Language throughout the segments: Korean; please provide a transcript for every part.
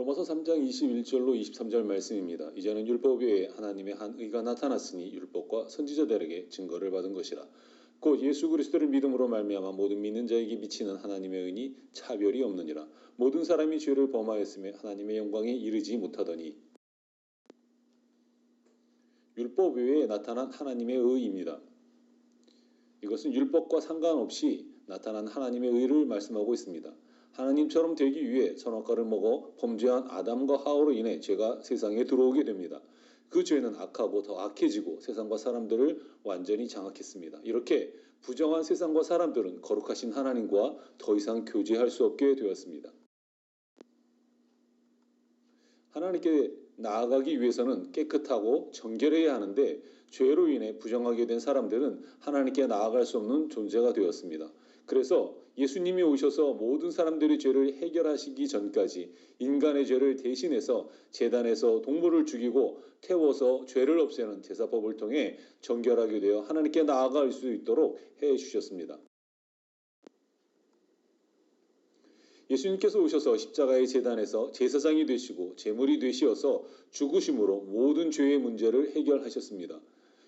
로마서 3장 21절로 23절 말씀입니다. 이제는 율법 외에 하나님의 한 의가 나타났으니 율법과 선지자들에게 증거를 받은 것이라. 곧 예수 그리스도를 믿음으로 말미암아 모든 믿는 자에게 미치는 하나님의 은이 차별이 없느니라. 모든 사람이 죄를 범하였으며 하나님의 영광에 이르지 못하더니. 율법 외에 나타난 하나님의 의입니다. 이것은 율법과 상관없이 나타난 하나님의 의를 말씀하고 있습니다. 하나님처럼 되기 위해 선악과를 먹어 범죄한 아담과 하와로 인해 죄가 세상에 들어오게 됩니다. 그 죄는 악하고 더 악해지고 세상과 사람들을 완전히 장악했습니다. 이렇게 부정한 세상과 사람들은 거룩하신 하나님과 더 이상 교제할 수 없게 되었습니다. 하나님께 나아가기 위해서는 깨끗하고 정결해야 하는데 죄로 인해 부정하게 된 사람들은 하나님께 나아갈 수 없는 존재가 되었습니다. 그래서 예수님이 오셔서 모든 사람들의 죄를 해결하시기 전까지 인간의 죄를 대신해서 제단에서 동물을 죽이고 태워서 죄를 없애는 제사법을 통해 정결하게 되어 하나님께 나아갈 수 있도록 해주셨습니다. 예수님께서 오셔서 십자가의 제단에서 제사장이 되시고 제물이 되시어서 죽으심으로 모든 죄의 문제를 해결하셨습니다.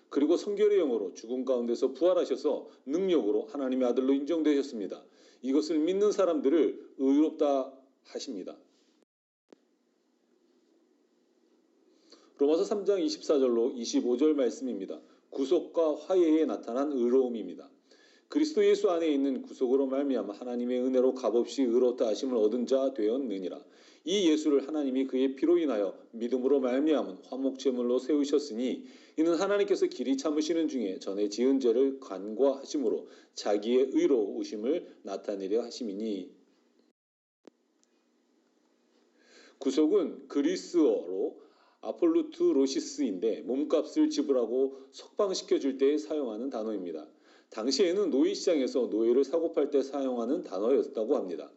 그리고 성결의 영으로 죽음 가운데서 부활하셔서 능력으로 하나님의 아들로 인정되셨습니다. 이것을 믿는 사람들을 의롭다 하십니다. 로마서 3장 24절로 25절 말씀입니다. 구속과 화해에 나타난 의로움입니다. 그리스도 예수 안에 있는 구속으로 말미암아 하나님의 은혜로 값없이 의롭다 하심을 얻은 자 되었느니라. 이 예수를 하나님이 그의 피로 인하여 믿음으로 말미암은 화목제물로 세우셨으니 이는 하나님께서 길이 참으시는 중에 전에 지은 죄를 간과하심으로 자기의 의로우심을 나타내려 하심이니. 구속은 그리스어로 아폴루트로시스인데 몸값을 지불하고 석방시켜줄 때 사용하는 단어입니다. 당시에는 노예시장에서 노예를 사고팔 때 사용하는 단어였다고 합니다.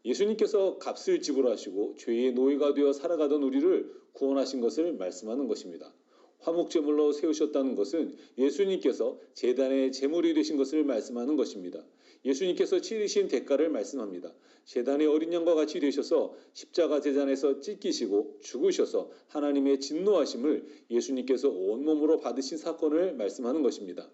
예수님께서 값을 지불하시고 죄의 노예가 되어 살아가던 우리를 구원하신 것을 말씀하는 것입니다. 화목제물로 세우셨다는 것은 예수님께서 제단의 제물이 되신 것을 말씀하는 것입니다. 예수님께서 치르신 대가를 말씀합니다. 제단의 어린 양과 같이 되셔서 십자가 제단에서 찢기시고 죽으셔서 하나님의 진노하심을 예수님께서 온몸으로 받으신 사건을 말씀하는 것입니다.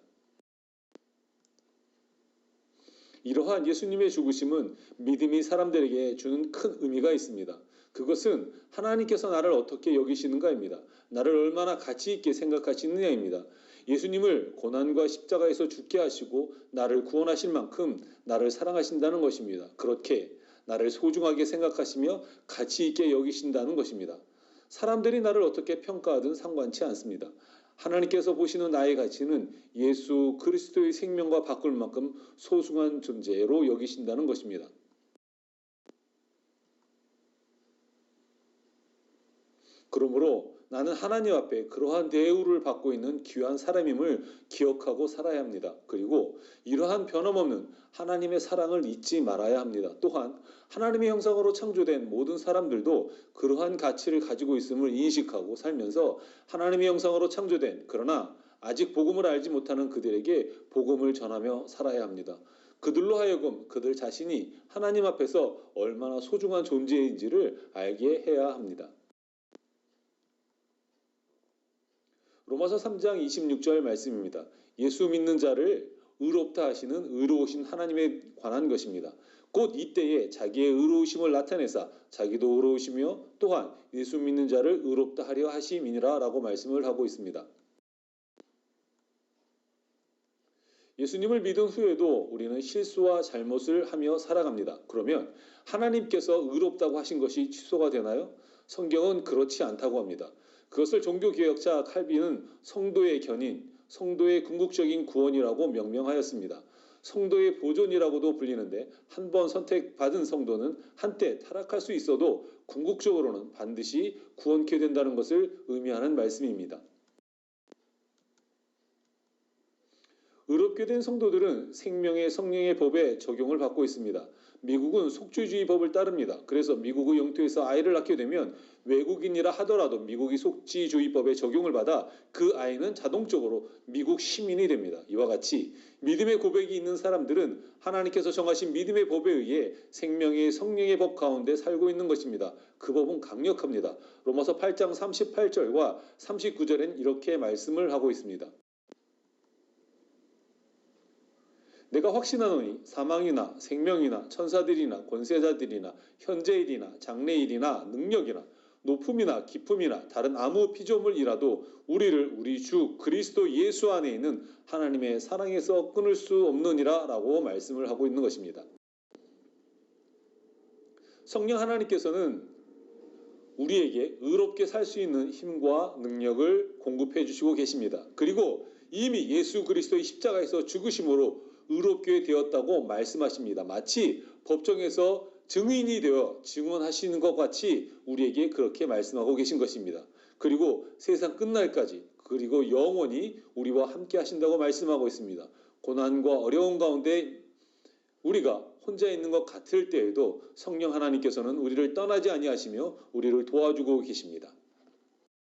이러한 예수님의 죽으심은 믿음이 사람들에게 주는 큰 의미가 있습니다. 그것은 하나님께서 나를 어떻게 여기시는가입니다. 나를 얼마나 가치 있게 생각하시느냐입니다. 예수님을 고난과 십자가에서 죽게 하시고 나를 구원하실 만큼 나를 사랑하신다는 것입니다. 그렇게 나를 소중하게 생각하시며 가치 있게 여기신다는 것입니다. 사람들이 나를 어떻게 평가하든 상관치 않습니다. 하나님께서 보시는 나의 가치는 예수 그리스도의 생명과 바꿀 만큼 소중한 존재로 여기신다는 것입니다. 그러므로 나는 하나님 앞에 그러한 대우를 받고 있는 귀한 사람임을 기억하고 살아야 합니다. 그리고 이러한 변함없는 하나님의 사랑을 잊지 말아야 합니다. 또한 하나님의 형상으로 창조된 모든 사람들도 그러한 가치를 가지고 있음을 인식하고 살면서 하나님의 형상으로 창조된 그러나 아직 복음을 알지 못하는 그들에게 복음을 전하며 살아야 합니다. 그들로 하여금 그들 자신이 하나님 앞에서 얼마나 소중한 존재인지를 알게 해야 합니다. 로마서 3장 26절 말씀입니다. 예수 믿는 자를 의롭다 하시는 의로우신 하나님에 관한 것입니다. 곧 이때에 자기의 의로우심을 나타내사 자기도 의로우시며 또한 예수 믿는 자를 의롭다 하려 하심이니라 라고 말씀을 하고 있습니다. 예수님을 믿은 후에도 우리는 실수와 잘못을 하며 살아갑니다. 그러면 하나님께서 의롭다고 하신 것이 취소가 되나요? 성경은 그렇지 않다고 합니다. 그것을 종교개혁자 칼빈은 성도의 견인, 성도의 궁극적인 구원이라고 명명하였습니다. 성도의 보존이라고도 불리는데 한 번 선택받은 성도는 한때 타락할 수 있어도 궁극적으로는 반드시 구원케 된다는 것을 의미하는 말씀입니다. 의롭게 된 성도들은 생명의 성령의 법에 적용을 받고 있습니다. 미국은 속주주의법을 따릅니다. 그래서 미국의 영토에서 아이를 낳게 되면 외국인이라 하더라도 미국이 속지주의법에 적용을 받아 그 아이는 자동적으로 미국 시민이 됩니다. 이와 같이 믿음의 고백이 있는 사람들은 하나님께서 정하신 믿음의 법에 의해 생명의 성령의 법 가운데 살고 있는 것입니다. 그 법은 강력합니다. 로마서 8장 38절과 39절엔 이렇게 말씀을 하고 있습니다. 내가 확신하노니 사망이나 생명이나 천사들이나 권세자들이나 현재일이나 장래일이나 능력이나 높음이나 깊음이나 다른 아무 피조물이라도 우리를 우리 주 그리스도 예수 안에 있는 하나님의 사랑에서 끊을 수 없느니라 라고 말씀을 하고 있는 것입니다. 성령 하나님께서는 우리에게 의롭게 살 수 있는 힘과 능력을 공급해 주시고 계십니다. 그리고 이미 예수 그리스도의 십자가에서 죽으심으로 의롭게 되었다고 말씀하십니다. 마치 법정에서 증인이 되어 증언하시는 것 같이 우리에게 그렇게 말씀하고 계신 것입니다. 그리고 세상 끝날까지 그리고 영원히 우리와 함께 하신다고 말씀하고 있습니다. 고난과 어려운 가운데 우리가 혼자 있는 것 같을 때에도 성령 하나님께서는 우리를 떠나지 아니하시며 우리를 도와주고 계십니다.